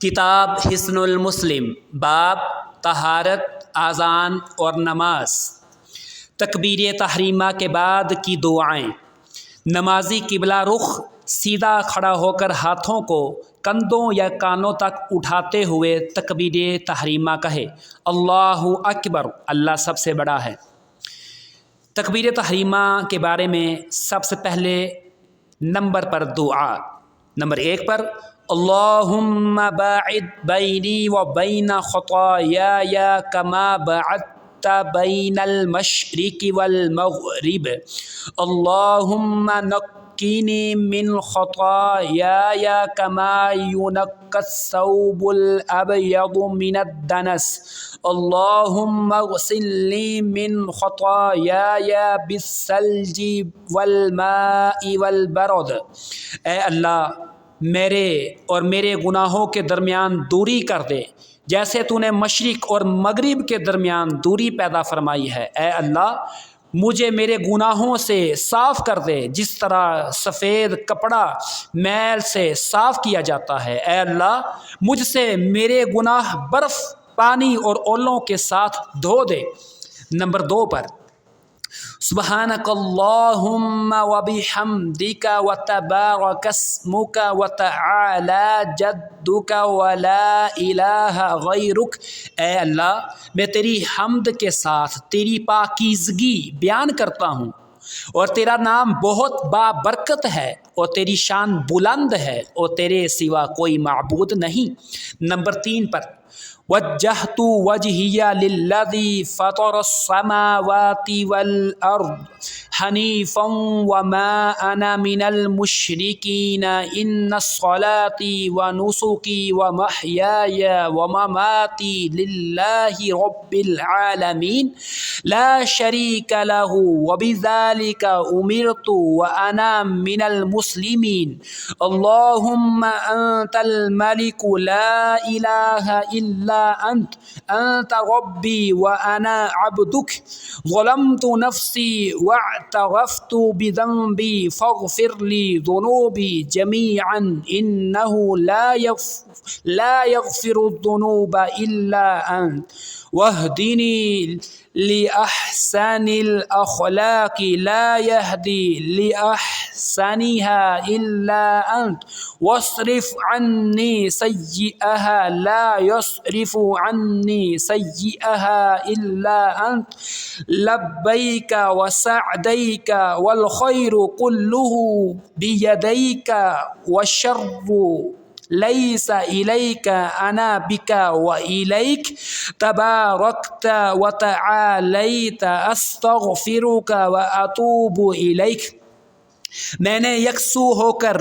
کتاب حصن المسلم، باب طہارت، اذان اور نماز۔ تکبیر تحریمہ کے بعد کی دعائیں۔ نمازی قبلہ رخ سیدھا کھڑا ہو کر ہاتھوں کو کندھوں یا کانوں تک اٹھاتے ہوئے تکبیر تحریمہ کہے، اللہ اکبر، اللہ سب سے بڑا ہے۔ تکبیر تحریمہ کے بارے میں سب سے پہلے نمبر پر دعا، نمبر 1 پر اللہم باعد بینی و بین خطایای کما بعدت بین المشرق والمغرب، اللہم نقینی من خطایای کما ینقی الثوب الابیض من الدنس، اللہم اغسلنی من خطایای بالثلج والماء والبرد۔ اے اللہ، میرے اور میرے گناہوں کے درمیان دوری کر دے، جیسے تو نے مشرق اور مغرب کے درمیان دوری پیدا فرمائی ہے۔ اے اللہ، مجھے میرے گناہوں سے صاف کر دے، جس طرح سفید کپڑا میل سے صاف کیا جاتا ہے۔ اے اللہ، مجھ سے میرے گناہ برف، پانی اور اولوں کے ساتھ دھو دے۔ نمبر 2 پر سبحانک اللہم وبحمدک وتبارک اسمک وتعالی جدک ولا الہ غیرک۔ اے اللہ، میں تیری حمد کے ساتھ تیری پاکیزگی بیان کرتا ہوں، اور تیرا نام بہت بابرکت ہے، اور تیری شان بلند ہے، اور تیرے سوا کوئی معبود نہیں۔ نمبر 3 پر وجہت وجہی للذی فطر السماوات والارض حنیفا وما انا من المشرکین، ان الصلاة ونسکی ومحیای ومماتی للہ رب العالمین لا شریک لہ وبذلک امرت وانا من المسلمین، اللہم انت الملک لا الہ الا انت ربی وانا عبدک ظلمت نفسی واعترفت بذنبی فاغفر لی ذنوبی جمیعا انہ لا یغفر الذنوب الا انت واہدنی لأحسن الاخلاق لا یہدی لأحسنها الا انت واصرف عنی سیئها لا یصرف عنی سیئها الا انت لبیک وسعدیک والخیر کلہ بیدیک والشر لیس الیک انا بک والیک تبارکت وتعالیت استغفرک واتوب الیک۔ میں نے یکسو ہو کر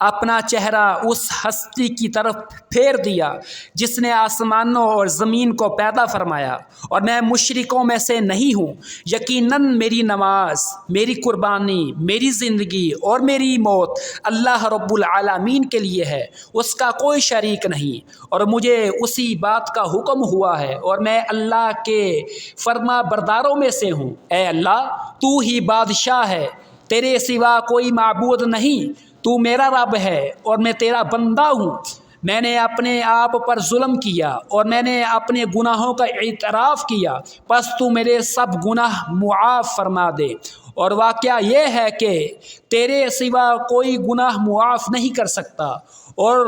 اپنا چہرہ اس ہستی کی طرف پھیر دیا جس نے آسمانوں اور زمین کو پیدا فرمایا، اور میں مشرکوں میں سے نہیں ہوں۔ یقیناً میری نماز، میری قربانی، میری زندگی اور میری موت اللہ رب العالمین کے لیے ہے، اس کا کوئی شریک نہیں، اور مجھے اسی بات کا حکم ہوا ہے، اور میں اللہ کے فرما برداروں میں سے ہوں۔ اے اللہ، تو ہی بادشاہ ہے، تیرے سوا کوئی معبود نہیں، تو میرا رب ہے اور میں تیرا بندہ ہوں۔ میں نے اپنے آپ پر ظلم کیا اور میں نے اپنے گناہوں کا اعتراف کیا، پس تو میرے سب گناہ معاف فرما دے۔ اور واقعہ یہ ہے کہ تیرے سوا کوئی گناہ معاف نہیں کر سکتا، اور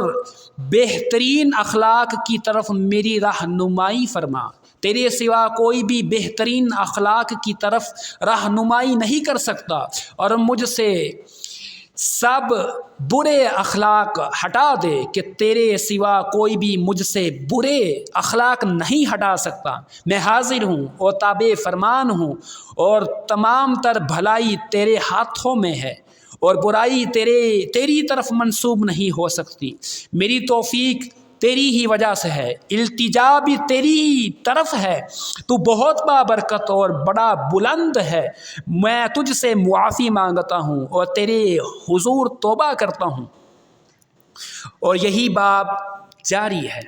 بہترین اخلاق کی طرف میری رہنمائی فرما۔ تیرے سوا کوئی بھی بہترین اخلاق کی طرف رہنمائی نہیں کر سکتا، اور مجھ سے سب برے اخلاق ہٹا دے کہ تیرے سوا کوئی بھی مجھ سے برے اخلاق نہیں ہٹا سکتا۔ میں حاضر ہوں اور تابع فرمان ہوں، اور تمام تر بھلائی تیرے ہاتھوں میں ہے، اور برائی تیری طرف منسوب نہیں ہو سکتی۔ میری توفیق تیری ہی وجہ سے ہے، التجا بھی تیری ہی طرف ہے، تو بہت بابرکت اور بڑا بلند ہے۔ میں تجھ سے معافی مانگتا ہوں اور تیرے حضور توبہ کرتا ہوں۔ اور یہی باب جاری ہے۔